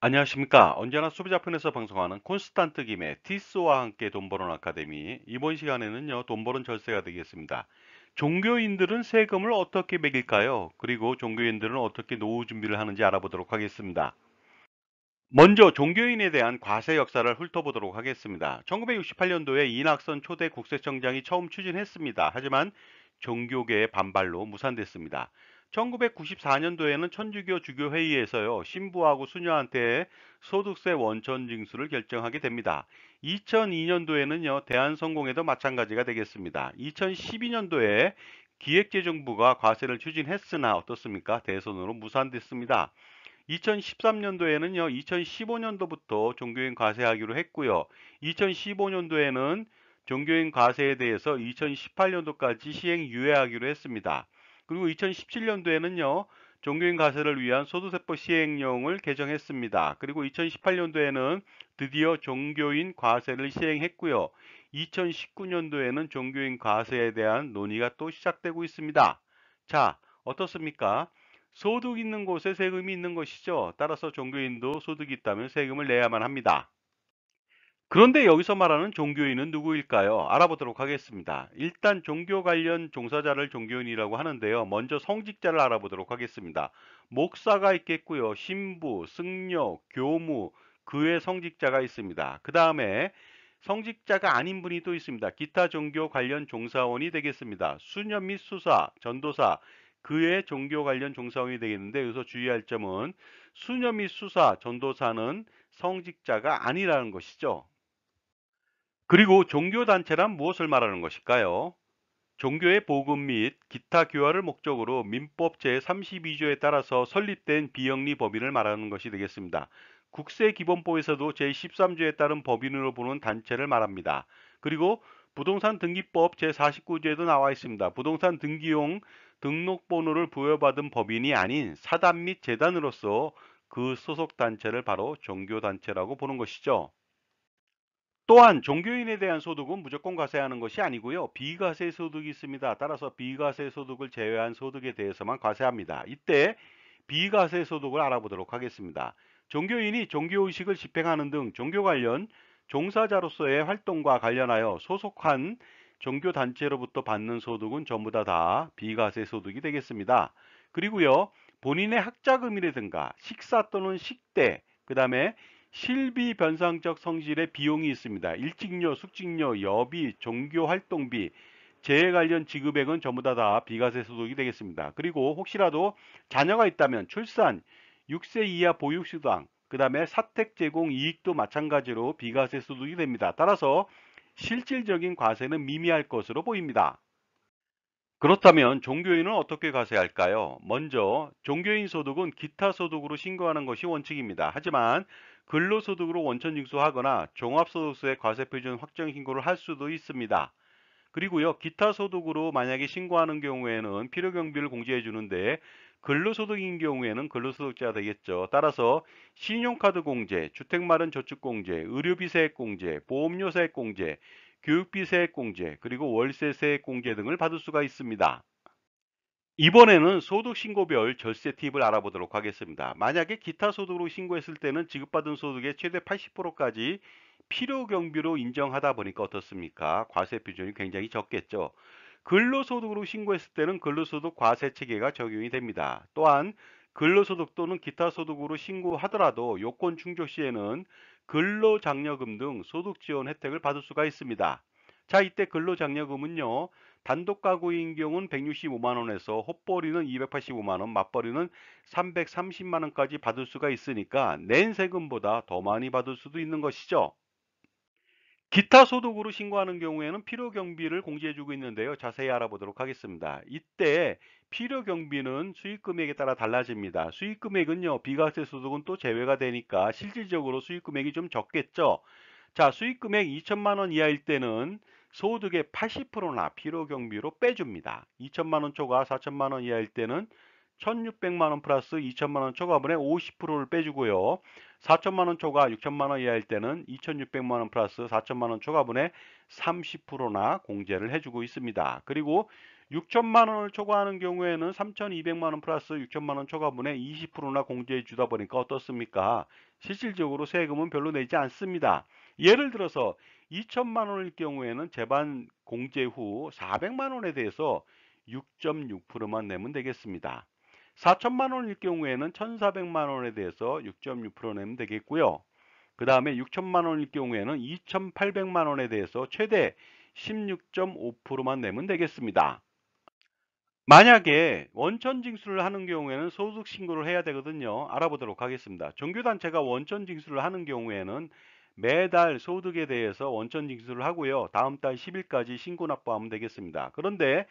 안녕하십니까. 언제나 소비자편에서 방송하는 콘스탄트 김의 티스와 함께 돈 버는 아카데미. 이번 시간에는요, 돈 버는 절세가 되겠습니다. 종교인들은 세금을 어떻게 매길까요? 그리고 종교인들은 어떻게 노후 준비를 하는지 알아보도록 하겠습니다. 먼저 종교인에 대한 과세 역사를 훑어보도록 하겠습니다. 1968년도에 이낙선 초대 국세청장이 처음 추진했습니다. 하지만 종교계의 반발로 무산됐습니다. 1994년도에는 천주교 주교회의에서요, 신부하고 수녀한테 소득세 원천 징수를 결정하게 됩니다. 2002년도에는요, 대한성공회도 마찬가지가 되겠습니다. 2012년도에 기획재정부가 과세를 추진했으나 어떻습니까? 대선으로 무산됐습니다. 2013년도에는요, 2015년도부터 종교인 과세하기로 했고요. 2015년도에는 종교인 과세에 대해서 2018년도까지 시행 유예하기로 했습니다. 그리고 2017년도에는요, 종교인 과세를 위한 소득세법 시행령을 개정했습니다. 그리고 2018년도에는 드디어 종교인 과세를 시행했고요. 2019년도에는 종교인 과세에 대한 논의가 또 시작되고 있습니다. 자, 어떻습니까? 소득 있는 곳에 세금이 있는 것이죠. 따라서 종교인도 소득이 있다면 세금을 내야만 합니다. 그런데 여기서 말하는 종교인은 누구일까요? 알아보도록 하겠습니다. 일단 종교 관련 종사자를 종교인이라고 하는데요. 먼저 성직자를 알아보도록 하겠습니다. 목사가 있겠고요. 신부, 승려, 교무, 그 외 성직자가 있습니다. 그 다음에 성직자가 아닌 분이 또 있습니다. 기타 종교 관련 종사원이 되겠습니다. 수녀 및 수사, 전도사, 그 외 종교 관련 종사원이 되겠는데 여기서 주의할 점은 수녀 및 수사, 전도사는 성직자가 아니라는 것이죠. 그리고 종교단체란 무엇을 말하는 것일까요? 종교의 복음 및 기타 교화를 목적으로 민법 제32조에 따라서 설립된 비영리 법인을 말하는 것이 되겠습니다. 국세기본법에서도 제13조에 따른 법인으로 보는 단체를 말합니다. 그리고 부동산 등기법 제49조에도 나와 있습니다. 부동산 등기용 등록번호를 부여받은 법인이 아닌 사단 및 재단으로서 그 소속 단체를 바로 종교단체라고 보는 것이죠. 또한 종교인에 대한 소득은 무조건 과세하는 것이 아니고요. 비과세 소득이 있습니다. 따라서 비과세 소득을 제외한 소득에 대해서만 과세합니다. 이때 비과세 소득을 알아보도록 하겠습니다. 종교인이 종교의식을 집행하는 등 종교 관련 종사자로서의 활동과 관련하여 소속한 종교단체로부터 받는 소득은 전부 다 비과세 소득이 되겠습니다. 그리고요, 본인의 학자금이라든가 식사 또는 식대, 그 다음에 실비 변상적 성질의 비용이 있습니다. 일찍료, 숙직료, 여비, 종교활동비, 재해 관련 지급액은 전부 다 비과세 소득이 되겠습니다. 그리고 혹시라도 자녀가 있다면 출산, 6세 이하 보육수당, 그 다음에 사택 제공 이익도 마찬가지로 비과세 소득이 됩니다. 따라서 실질적인 과세는 미미할 것으로 보입니다. 그렇다면 종교인은 어떻게 과세할까요? 먼저 종교인 소득은 기타 소득으로 신고하는 것이 원칙입니다. 하지만 근로소득으로 원천 징수하거나 종합소득세 과세 표준 확정 신고를 할 수도 있습니다. 그리고요, 기타 소득으로 만약에 신고하는 경우에는 필요경비를 공제해 주는데 근로소득인 경우에는 근로소득자가 되겠죠. 따라서 신용카드 공제, 주택마련 저축 공제, 의료비 세액 공제, 보험료 세액 공제, 교육비 세액 공제, 그리고 월세 세액 공제 등을 받을 수가 있습니다. 이번에는 소득신고별 절세 팁을 알아보도록 하겠습니다. 만약에 기타 소득으로 신고했을 때는 지급받은 소득의 최대 80%까지 필요경비로 인정하다 보니까 어떻습니까? 과세 비중이 굉장히 적겠죠. 근로소득으로 신고했을 때는 근로소득 과세 체계가 적용이 됩니다. 또한 근로소득 또는 기타 소득으로 신고하더라도 요건 충족 시에는 근로장려금 등 소득 지원 혜택을 받을 수가 있습니다. 자, 이때 근로장려금은요, 단독 가구인 경우는 165만 원에서 헛벌이는 285만 원, 맞벌이는 330만 원까지 받을 수가 있으니까 낸 세금보다 더 많이 받을 수도 있는 것이죠. 기타 소득으로 신고하는 경우에는 필요경비를 공제해주고 있는데요. 자세히 알아보도록 하겠습니다. 이때 필요경비는 수익금액에 따라 달라집니다. 수익금액은요, 비과세 소득은 또 제외가 되니까 실질적으로 수익금액이 좀 적겠죠. 자, 수익금액 2천만 원 이하일 때는 소득의 80%나 필요경비로 빼줍니다. 2천만 원 초과 4천만 원 이하일 때는 1,600만 원 플러스 2천만 원 초과분의 50%를 빼주고요. 4천만 원 초과 6천만 원 이하일 때는 2,600만 원 플러스 4천만 원 초과분의 30%나 공제를 해주고 있습니다. 그리고 6천만 원을 초과하는 경우에는 3,200만 원 플러스 6천만 원 초과분의 20%나 공제해 주다 보니까 어떻습니까? 실질적으로 세금은 별로 내지 않습니다. 예를 들어서 2천만 원일 경우에는 재반 공제 후 400만 원에 대해서 6.6%만 내면 되겠습니다. 4천만 원일 경우에는 1,400만 원에 대해서 6.6% 내면 되겠고요. 그 다음에 6천만 원일 경우에는 2,800만 원에 대해서 최대 16.5%만 내면 되겠습니다. 만약에 원천 징수를 하는 경우에는 소득 신고를 해야 되거든요. 알아보도록 하겠습니다. 종교단체가 원천 징수를 하는 경우에는 매달 소득에 대해서 원천 징수를 하고요. 다음 달 10일까지 신고 납부하면 되겠습니다. 그런데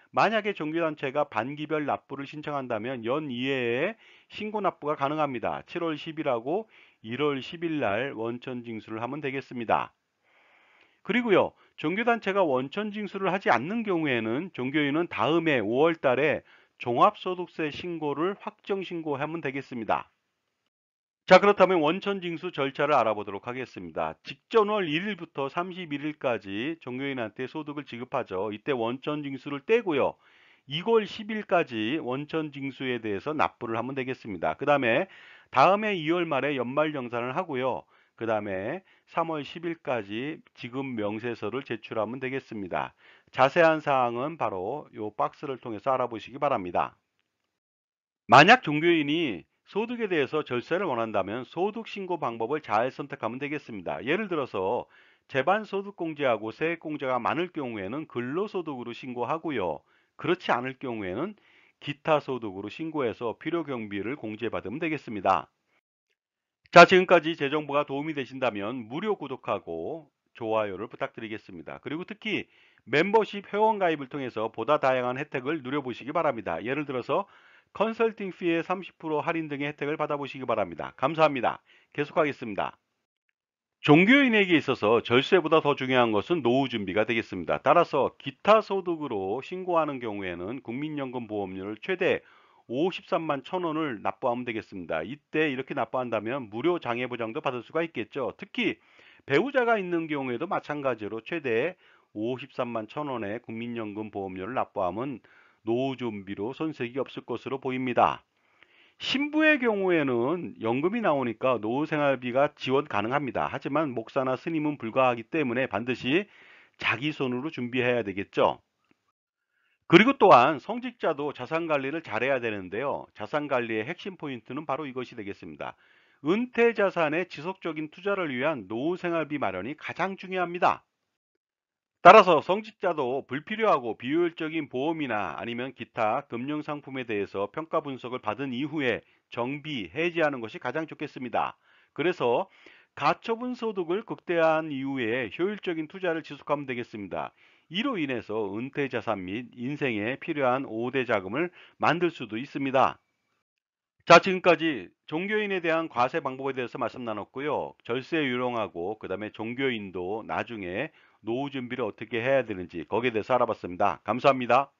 만약에 종교단체가 반기별 납부를 신청한다면 연 2회에 신고 납부가 가능합니다. 7월 10일하고 1월 10일 날 원천 징수를 하면 되겠습니다. 그리고요, 종교단체가 원천 징수를 하지 않는 경우에는 종교인은 다음해 5월 달에 종합소득세 신고를 확정 신고하면 되겠습니다. 자, 그렇다면 원천 징수 절차를 알아보도록 하겠습니다. 직전월 1일부터 31일까지 종교인한테 소득을 지급하죠. 이때 원천 징수를 떼고요. 2월 10일까지 원천 징수에 대해서 납부를 하면 되겠습니다. 그 다음에 다음해 2월 말에 연말정산을 하고요. 그 다음에 3월 10일까지 지급 명세서를 제출하면 되겠습니다. 자세한 사항은 바로 이 박스를 통해서 알아보시기 바랍니다. 만약 종교인이 소득에 대해서 절세를 원한다면 소득 신고 방법을 잘 선택하면 되겠습니다. 예를 들어서 재반 소득 공제하고 세액 공제가 많을 경우에는 근로소득으로 신고하고요. 그렇지 않을 경우에는 기타 소득으로 신고해서 필요 경비를 공제받으면 되겠습니다. 자, 지금까지 제 정보가 도움이 되신다면 무료 구독하고 좋아요를 부탁드리겠습니다. 그리고 특히 멤버십 회원 가입을 통해서 보다 다양한 혜택을 누려보시기 바랍니다. 예를 들어서 컨설팅 피의 30% 할인 등의 혜택을 받아보시기 바랍니다. 감사합니다. 계속하겠습니다. 종교인에게 있어서 절세보다 더 중요한 것은 노후 준비가 되겠습니다. 따라서 기타 소득으로 신고하는 경우에는 국민연금 보험료를 최대 53만 1,000원을 납부하면 되겠습니다. 이때 이렇게 납부한다면 무료 장애보장도 받을 수가 있겠죠. 특히 배우자가 있는 경우에도 마찬가지로 최대 53만 1,000원의 국민연금 보험료를 납부하면 노후 준비로 손색이 없을 것으로 보입니다. 신부의 경우에는 연금이 나오니까 노후생활비가 지원 가능합니다. 하지만 목사나 스님은 불가하기 때문에 반드시 자기 손으로 준비해야 되겠죠. 그리고 또한 성직자도 자산 관리를 잘해야 되는데요. 자산 관리의 핵심 포인트는 바로 이것이 되겠습니다. 은퇴 자산의 지속적인 투자를 위한 노후생활비 마련이 가장 중요합니다. 따라서 성직자도 불필요하고 비효율적인 보험이나 아니면 기타 금융상품에 대해서 평가 분석을 받은 이후에 정비, 해지하는 것이 가장 좋겠습니다. 그래서 가처분 소득을 극대화한 이후에 효율적인 투자를 지속하면 되겠습니다. 이로 인해서 은퇴 자산 및 인생에 필요한 5대 자금을 만들 수도 있습니다. 자, 지금까지 종교인에 대한 과세 방법에 대해서 말씀 나눴고요. 절세 유령하고 그다음에 종교인도 나중에 노후 준비를 어떻게 해야 되는지 거기에 대해서 알아봤습니다. 감사합니다.